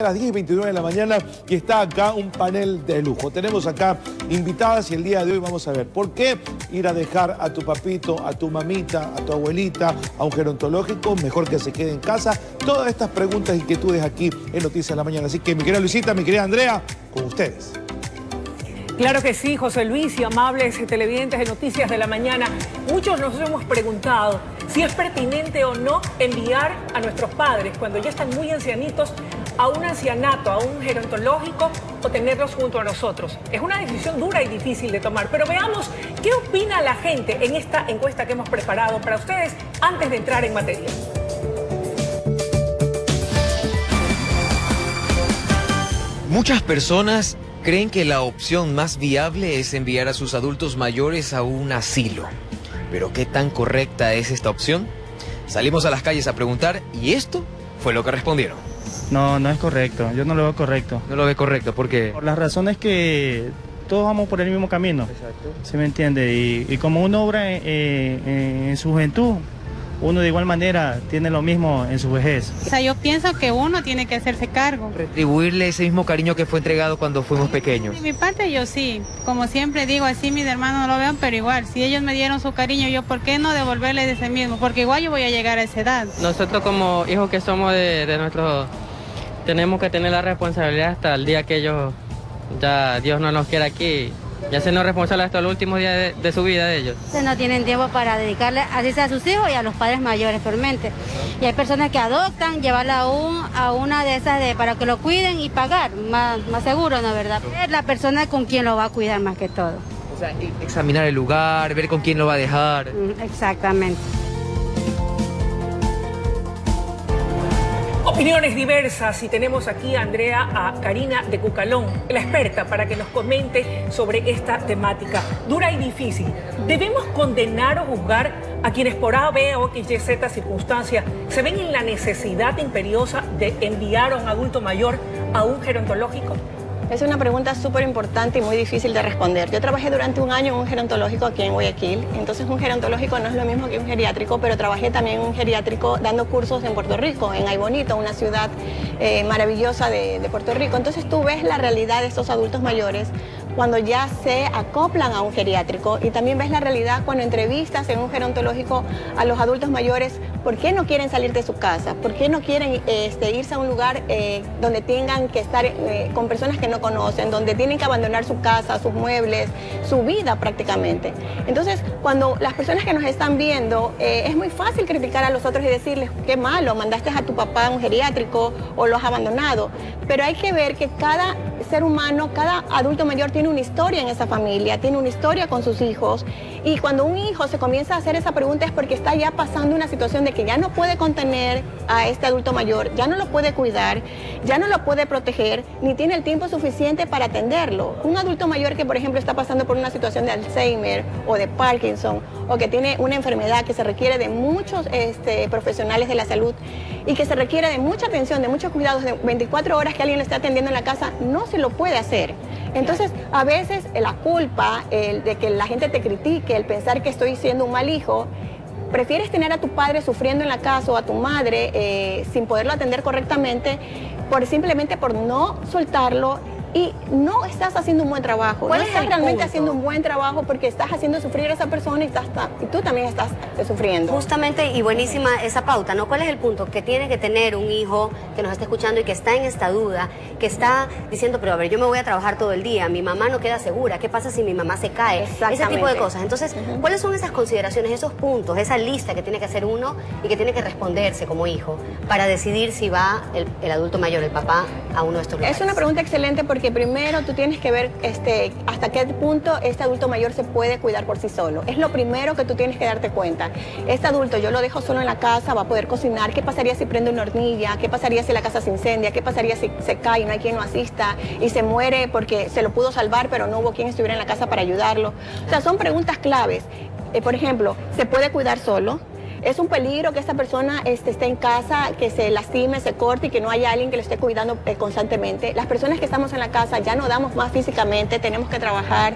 A las 10:29 de la mañana y está acá un panel de lujo. Tenemos acá invitadas y el día de hoy vamos a ver por qué ir a dejar a tu papito, a tu mamita, a tu abuelita, a un gerontológico, mejor que se quede en casa. Todas estas preguntas e inquietudes aquí en Noticias de la Mañana. Así que mi querida Luisita, mi querida Andrea, con ustedes. Claro que sí, José Luis y amables televidentes de Noticias de la Mañana. Muchos nos hemos preguntado si es pertinente o no enviar a nuestros padres cuando ya están muy ancianitos a un ancianato, a un gerontológico o tenerlos junto a nosotros. Es una decisión dura y difícil de tomar, pero veamos qué opina la gente en esta encuesta que hemos preparado para ustedes antes de entrar en materia. Muchas personas creen que la opción más viable es enviar a sus adultos mayores a un asilo. Pero ¿qué tan correcta es esta opción? Salimos a las calles a preguntar y esto fue lo que respondieron. No, no es correcto. Yo no lo veo correcto. No lo ve correcto, ¿por qué? Por las razones que todos vamos por el mismo camino. Exacto. ¿Sí me entiende? Y como uno obra en su juventud, uno de igual manera tiene lo mismo en su vejez. O sea, yo pienso que uno tiene que hacerse cargo. Retribuirle ese mismo cariño que fue entregado cuando fuimos pequeños. De mi parte yo sí. Como siempre digo, así mis hermanos no lo vean, pero igual, si ellos me dieron su cariño, yo ¿por qué no devolverles ese mismo? Porque igual yo voy a llegar a esa edad. Nosotros como hijos que somos de nuestros, tenemos que tener la responsabilidad hasta el día que ellos, ya Dios no nos quiera aquí. Ya se nos responsable hasta los últimos días de su vida de ellos. No tienen tiempo para dedicarle así a sus hijos y a los padres mayores, realmente. Y hay personas que adoptan, llevarla a una de esas para que lo cuiden y pagar, más seguro, ¿no? ¿Verdad? Es la persona con quien lo va a cuidar más que todo. O sea, examinar el lugar, ver con quién lo va a dejar. Exactamente. Opiniones diversas y tenemos aquí a Andrea, a Karina de Cucalón, la experta, para que nos comente sobre esta temática dura y difícil. ¿Debemos condenar o juzgar a quienes por A, B o X, Y, Z circunstancia se ven en la necesidad imperiosa de enviar a un adulto mayor a un gerontológico? Es una pregunta súper importante y muy difícil de responder. Yo trabajé durante un año en un gerontológico aquí en Guayaquil. Entonces un gerontológico no es lo mismo que un geriátrico, pero trabajé también en un geriátrico dando cursos en Puerto Rico, en Aybonito, una ciudad maravillosa de Puerto Rico. Entonces tú ves la realidad de estos adultos mayores cuando ya se acoplan a un geriátrico y también ves la realidad cuando entrevistas en un gerontológico a los adultos mayores, ¿por qué no quieren salir de su casa? ¿Por qué no quieren irse a un lugar donde tengan que estar con personas que no conocen, donde tienen que abandonar su casa, sus muebles, su vida prácticamente? Entonces, cuando las personas que nos están viendo, es muy fácil criticar a los otros y decirles, qué malo, mandaste a tu papá a un geriátrico o lo has abandonado. Pero hay que ver que cada ser humano, cada adulto mayor tiene una historia en esa familia, tiene una historia con sus hijos, y cuando un hijo se comienza a hacer esa pregunta es porque está ya pasando una situación de que ya no puede contener a este adulto mayor, ya no lo puede cuidar, ya no lo puede proteger, ni tiene el tiempo suficiente para atenderlo. Un adulto mayor que, por ejemplo, está pasando por una situación de Alzheimer o de Parkinson, o que tiene una enfermedad que se requiere de muchos profesionales de la salud y que se requiere de mucha atención, de muchos cuidados, de 24 horas que alguien lo esté atendiendo en la casa, no se lo puede hacer. Entonces, a veces la culpa, de que la gente te critique, el pensar que estoy siendo un mal hijo, prefieres tener a tu padre sufriendo en la casa o a tu madre sin poderlo atender correctamente, simplemente por no soltarlo, y no estás haciendo un buen trabajo. No estás realmente haciendo un buen trabajo porque estás haciendo sufrir a esa persona y tú también estás sufriendo. Justamente, y buenísima esa pauta, ¿no? ¿Cuál es el punto? Que tiene que tener un hijo que nos está escuchando y que está en esta duda, que está diciendo, pero a ver, yo me voy a trabajar todo el día, mi mamá no queda segura, ¿qué pasa si mi mamá se cae? Ese tipo de cosas. Entonces, ¿cuáles son esas consideraciones, esos puntos, esa lista que tiene que hacer uno y que tiene que responderse como hijo para decidir si va el adulto mayor, el papá, a uno de estos lugares? Es una pregunta excelente porque primero tú tienes que ver hasta qué punto este adulto mayor se puede cuidar por sí solo. Es lo primero que tú tienes que darte cuenta. Este adulto yo lo dejo solo en la casa, va a poder cocinar. ¿Qué pasaría si prende una hornilla? ¿Qué pasaría si la casa se incendia? ¿Qué pasaría si se cae y no hay quien lo asista y se muere porque se lo pudo salvar pero no hubo quien estuviera en la casa para ayudarlo? O sea, son preguntas claves. Por ejemplo, ¿se puede cuidar solo? Es un peligro que esta persona esté en casa, que se lastime, se corte y que no haya alguien que lo esté cuidando constantemente. Las personas que estamos en la casa ya no damos más físicamente, tenemos que trabajar,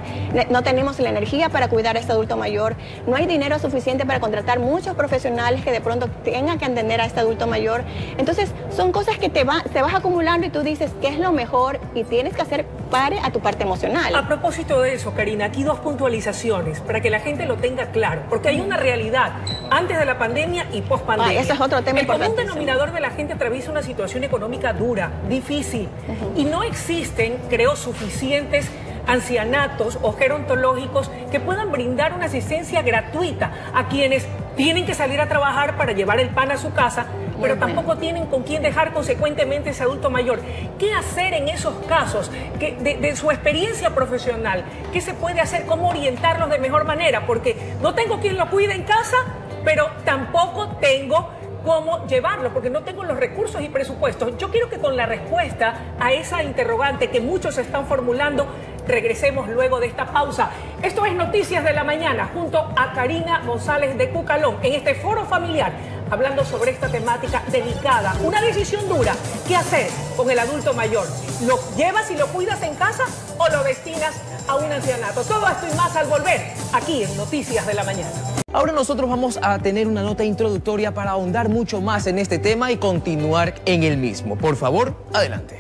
no tenemos la energía para cuidar a este adulto mayor, no hay dinero suficiente para contratar muchos profesionales que de pronto tengan que atender a este adulto mayor. Entonces son cosas que te vas acumulando y tú dices qué es lo mejor y tienes que hacer pare a tu parte emocional. A propósito de eso, Karina, aquí 2 puntualizaciones para que la gente lo tenga claro, porque hay una realidad antes de la pandemia y post pandemia. Ese es otro tema importante. El común denominador de la gente atraviesa una situación económica dura, difícil, y no existen, creo, suficientes ancianatos o gerontológicos que puedan brindar una asistencia gratuita a quienes tienen que salir a trabajar para llevar el pan a su casa, pero tampoco tienen con quién dejar consecuentemente ese adulto mayor. ¿Qué hacer en esos casos? De su experiencia profesional, ¿qué se puede hacer? ¿Cómo orientarlos de mejor manera? Porque no tengo quien lo cuide en casa, pero tampoco tengo cómo llevarlo, porque no tengo los recursos y presupuestos. Yo quiero que con la respuesta a esa interrogante que muchos están formulando, regresemos luego de esta pausa. Esto es Noticias de la Mañana, junto a Karina González de Cucalón, en este foro familiar, hablando sobre esta temática delicada, una decisión dura. ¿Qué hacer con el adulto mayor? ¿Lo llevas y lo cuidas en casa o lo destinas a un ancianato? Todo esto y más al volver, aquí en Noticias de la Mañana. Ahora nosotros vamos a tener una nota introductoria para ahondar mucho más en este tema y continuar en el mismo. Por favor, adelante.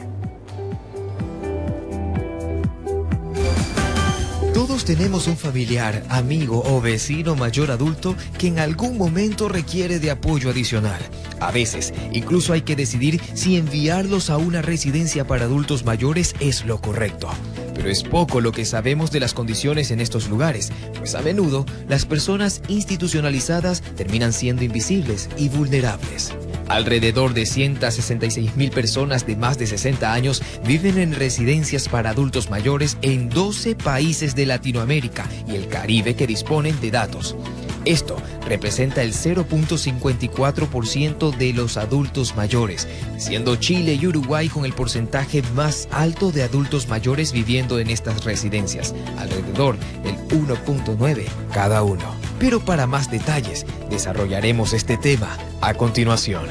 Todos tenemos un familiar, amigo o vecino mayor adulto que en algún momento requiere de apoyo adicional. A veces, incluso hay que decidir si enviarlos a una residencia para adultos mayores es lo correcto. Pero es poco lo que sabemos de las condiciones en estos lugares, pues a menudo las personas institucionalizadas terminan siendo invisibles y vulnerables. Alrededor de 166,000 personas de más de 60 años viven en residencias para adultos mayores en 12 países de Latinoamérica y el Caribe que disponen de datos. Esto representa el 0.54% de los adultos mayores, siendo Chile y Uruguay con el porcentaje más alto de adultos mayores viviendo en estas residencias, alrededor del 1.9 cada uno. Pero para más detalles, desarrollaremos este tema a continuación.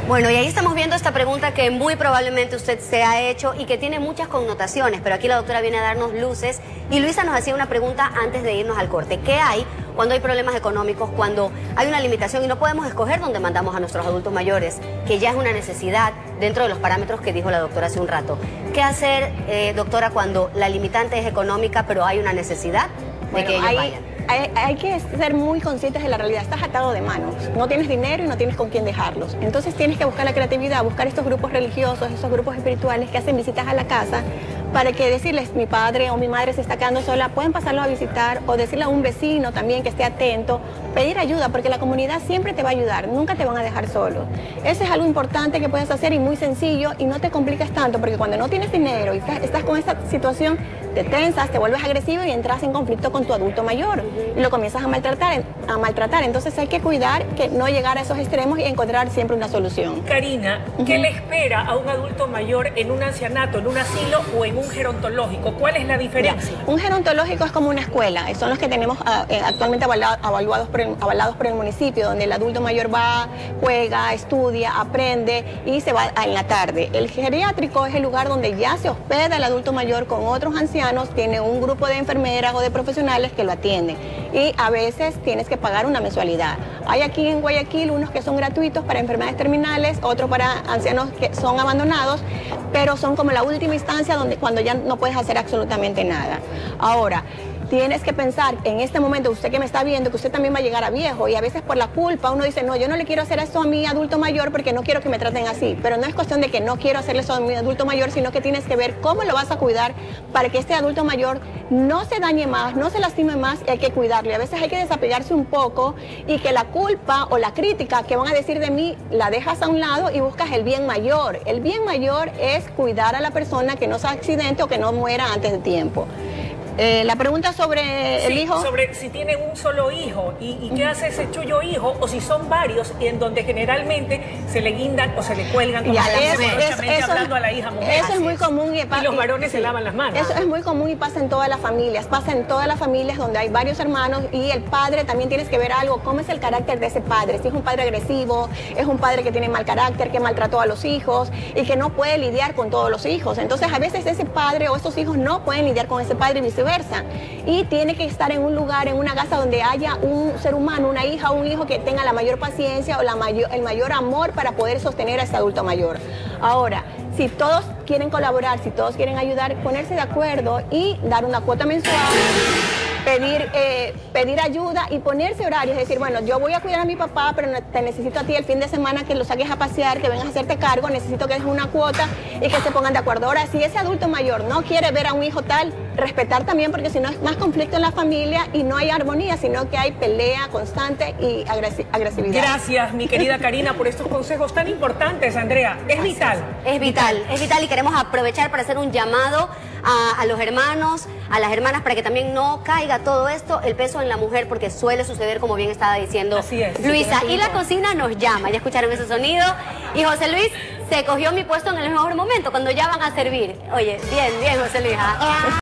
Bueno, y ahí estamos viendo esta pregunta que muy probablemente usted se ha hecho y que tiene muchas connotaciones, pero aquí la doctora viene a darnos luces. Y Luisa nos hacía una pregunta antes de irnos al corte. ¿Qué hay cuando hay problemas económicos, cuando hay una limitación y no podemos escoger dónde mandamos a nuestros adultos mayores, que ya es una necesidad dentro de los parámetros que dijo la doctora hace un rato? ¿Qué hacer, doctora, cuando la limitante es económica, pero hay una necesidad de que ellos vayan? Hay que ser muy conscientes de la realidad. Estás atado de manos. No tienes dinero y no tienes con quién dejarlos. Entonces tienes que buscar la creatividad, buscar estos grupos religiosos, estos grupos espirituales que hacen visitas a la casa para que decirles, mi padre o mi madre se está quedando sola, pueden pasarlo a visitar, o decirle a un vecino también que esté atento, pedir ayuda, porque la comunidad siempre te va a ayudar, nunca te van a dejar solo. Eso es algo importante que puedes hacer y muy sencillo, y no te compliques tanto, porque cuando no tienes dinero y estás con esta situación, te tensas, te vuelves agresivo y entras en conflicto con tu adulto mayor y lo comienzas a maltratar. Entonces hay que cuidar que no llegar a esos extremos y encontrar siempre una solución. Karina, ¿qué le espera a un adulto mayor en un ancianato, en un asilo o en un gerontológico? ¿Cuál es la diferencia? Un gerontológico es como una escuela, son los que tenemos actualmente avalados por el municipio, donde el adulto mayor va, juega, estudia, aprende y se va en la tarde. El geriátrico es el lugar donde ya se hospeda el adulto mayor con otros ancianos, tiene un grupo de enfermeras o de profesionales que lo atienden y a veces tienes que pagar una mensualidad. Hay aquí en Guayaquil unos que son gratuitos para enfermedades terminales, otros para ancianos que son abandonados, pero son como la última instancia cuando ya no puedes hacer absolutamente nada. Ahora, tienes que pensar en este momento, usted que me está viendo, que usted también va a llegar a viejo y a veces por la culpa uno dice, no, yo no le quiero hacer esto a mi adulto mayor porque no quiero que me traten así. Pero no es cuestión de que no quiero hacerle eso a mi adulto mayor, sino que tienes que ver cómo lo vas a cuidar para que este adulto mayor no se dañe más, no se lastime más, y hay que cuidarlo. Y a veces hay que desapegarse un poco y que la culpa o la crítica que van a decir de mí la dejas a un lado y buscas el bien mayor. El bien mayor es cuidar a la persona, que no se accidente o que no muera antes de tiempo. La pregunta sobre el hijo. Sobre si tienen un solo hijo y qué hace ese chullo hijo, o si son varios, y en donde generalmente se le guindan o se le cuelgan, como hablando a la hija mujer. Eso es muy común. Y los varones se lavan las manos. Eso es muy común y pasa en todas las familias. Pasa en todas las familias donde hay varios hermanos y el padre también tienes que ver algo. ¿Cómo es el carácter de ese padre? Si es un padre agresivo, es un padre que tiene mal carácter, que maltrató a los hijos y que no puede lidiar con todos los hijos. Entonces a veces ese padre o esos hijos no pueden lidiar con ese padre y viceversa. Y tiene que estar en un lugar, en una casa donde haya un ser humano, una hija o un hijo que tenga la mayor paciencia o el mayor amor para poder sostener a ese adulto mayor. Ahora, si todos quieren colaborar, si todos quieren ayudar, ponerse de acuerdo y dar una cuota mensual, pedir ayuda y ponerse horarios, es decir, bueno, yo voy a cuidar a mi papá, pero te necesito a ti el fin de semana que lo saques a pasear, que vengas a hacerte cargo, necesito que dejes una cuota y que se pongan de acuerdo. Ahora, si ese adulto mayor no quiere ver a un hijo tal, respetar también, porque si no es más conflicto en la familia y no hay armonía, sino que hay pelea constante y agresividad. Gracias, mi querida Karina, por estos consejos tan importantes, Andrea. Es vital. Es vital y queremos aprovechar para hacer un llamado a los hermanos, a las hermanas, para que también no caiga todo esto, el peso en la mujer, porque suele suceder, como bien estaba diciendo Luisa. Y la cocina nos llama, ya escucharon ese sonido, y José Luis se cogió mi puesto en el mejor momento, cuando ya van a servir. Oye, bien, José Luis.